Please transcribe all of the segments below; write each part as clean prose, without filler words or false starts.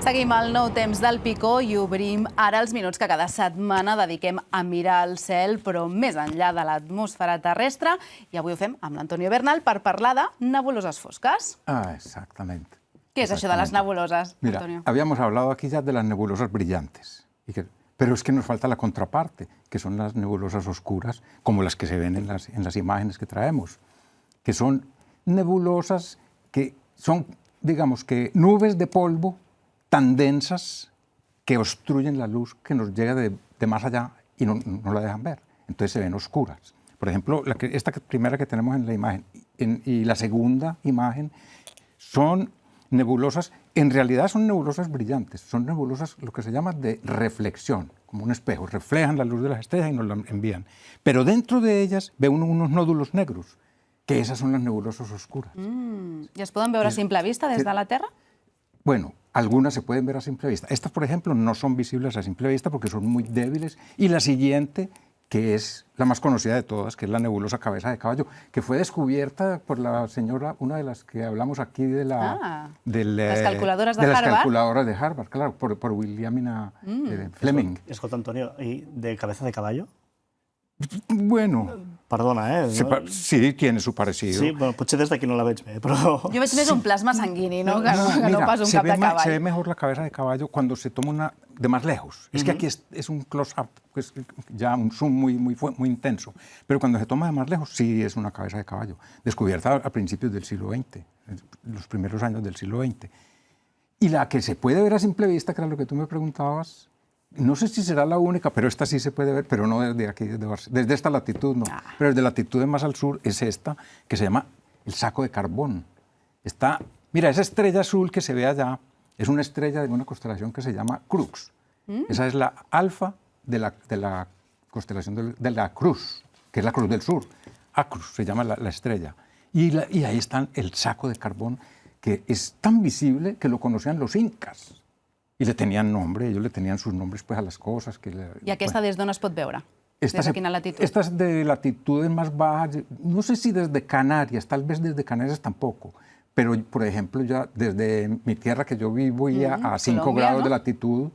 Seguim el nou temps del Picó i obrim ara els minuts que cada setmana dediquem a mirar el cel, però més enllà de l'atmosfera terrestre. I avui ho fem amb l'Antonio Bernal per parlar de nebuloses fosques. Exactamente. ¿Qué es eso de las nebulosas, Mira, Antonio? habíamos hablado aquí ya de las nebulosas brillantes, pero es que nos falta la contraparte, que son las nebulosas oscuras, como las que se ven en las imágenes que traemos, que son nebulosas que son, digamos que, nubes de polvo tan densas que obstruyen la luz que nos llega de más allá y no la dejan ver. Entonces se ven oscuras. Por ejemplo, esta primera que tenemos en la imagen y la segunda imagen son nebulosas, en realidad son nebulosas brillantes, son nebulosas lo que se llama de reflexión, como un espejo, reflejan la luz de las estrellas y nos la envían. Pero dentro de ellas ve uno unos nódulos negros, que esas son las nebulosas oscuras. I es poden veure a simple vista des de la Terra? Bueno, algunas se pueden ver a simple vista. Estas, por ejemplo, no son visibles a simple vista porque son muy débiles. Y la siguiente, que es la más conocida de todas, que es la nebulosa cabeza de caballo, que fue descubierta por la señora, una de las que hablamos aquí de las calculadoras de Harvard. Harvard. Las calculadoras de Harvard, claro, por Williamina Fleming. Escolta, Antonio, ¿y de cabeza de caballo? Bueno, Perdona, sí, tiene su parecido. Sí, bueno, potser des d'aquí no la veig bé, però... Jo veig més un plasma sanguini, no? Que no pas un cap de cavall. Se ve mejor la cabeza de caballo cuando se toma una de más lejos. Es que aquí es un close-up, es ya un zoom muy intenso. Pero cuando se toma de más lejos, sí es una cabeza de caballo. Descubierta a principios del siglo XX, los primeros años del siglo XX. Y la que se puede ver a simple vista, que era lo que tú me preguntabas, no sé si será la única, pero esta sí se puede ver, pero no desde aquí, desde esta latitud no. Pero desde latitudes más al sur es esta, que se llama el saco de carbón. Mira, esa estrella azul que se ve allá es una estrella de una constelación que se llama Crux. Esa es la alfa de la constelación de la Cruz, que es la Cruz del Sur. Acrus se llama la estrella. Y ahí está el saco de carbón, que es tan visible que lo conocían los incas. I le tenien nombre, ells le tenien sus nombres pues, a les coses. I aquesta des d'on es pot veure? Des de quina latitud? Esta es de latitudes más bajas, no sé si desde Canarias, tal vez desde Canarias tampoco, pero por ejemplo ya desde mi tierra que yo vivo ya a 5 Colombia, grados ¿no? de latitud,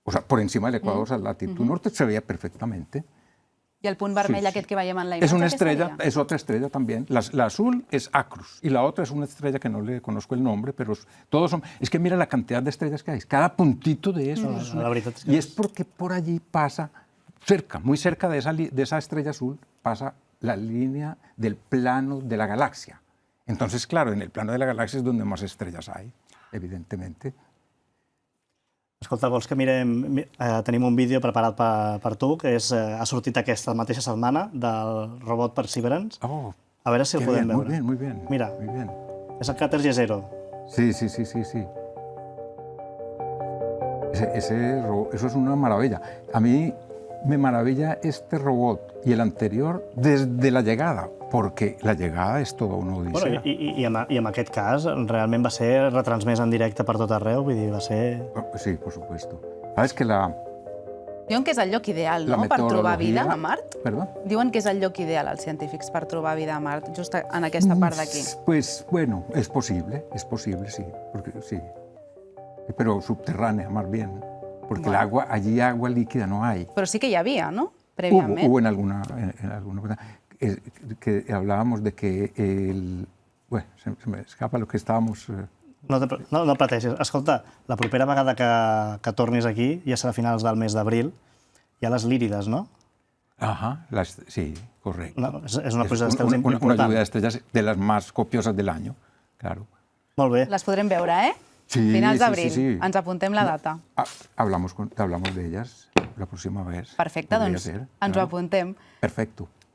o sea, por encima del Ecuador, o sea, latitud norte se veía perfectamente. I el punt vermell aquest que veiem en la imatge, Es una què estrella, seria? es otra estrella también. La azul es Acrus y la otra es una estrella que no le conozco el nombre, pero todos son... Es que mira la cantidad de estrellas que hay. Cada puntito de eso. La veritat és que Y es porque por allí pasa, cerca, muy cerca de esa estrella azul, pasa la línea del plano de la galaxia. Entonces, claro, en el plano de la galaxia es donde más estrellas hay, evidentemente. Escolta, vols que mirem... Tenim un vídeo preparat per tu, que ha sortit aquesta mateixa setmana del robot Perseverance. Oh, A veure si el podem veure. Muy bien, muy bien. Mira, Muy bien. és el Càter G0. Sí. Eso es una maravilla. A mí me maravilla este robot y el anterior desde la llegada, porque la llegada és tota una odissea. Bueno, i en aquest cas realment va ser retransmès en directe per tot arreu, vull dir, va ser... Sí, por supuesto. Sabes que Diuen que és el lloc ideal, la no?, per trobar vida meteorologia... a Mart. Perdó? Diuen que és el lloc ideal, els científics, per trobar vida a Mart, just en aquesta part d'aquí. Pues bueno, es posible, sí, porque, sí. Pero subterránea, más bien, porque el agua, allí agua líquida no hay. Però sí que hi havia, no?, prèviament. Hubo en alguna cosa que hablábamos de que bueno, se me escapa lo que estábamos... No pateixis. Escolta, la propera vegada que tornis aquí, ja serà a finals del mes d'abril, hi ha les lírides, no? Ajá, sí, correcto. És una pluja d'estels important. Una lluvia de estrellas de las más copiosas del año, claro. Molt bé. Les podrem veure, eh? Sí, Finals d'abril. sí. Ens apuntem la data. Hablamos de ellas la próxima vez. Perfecte, Podría doncs ser, ens ho claro. apuntem. Perfecto.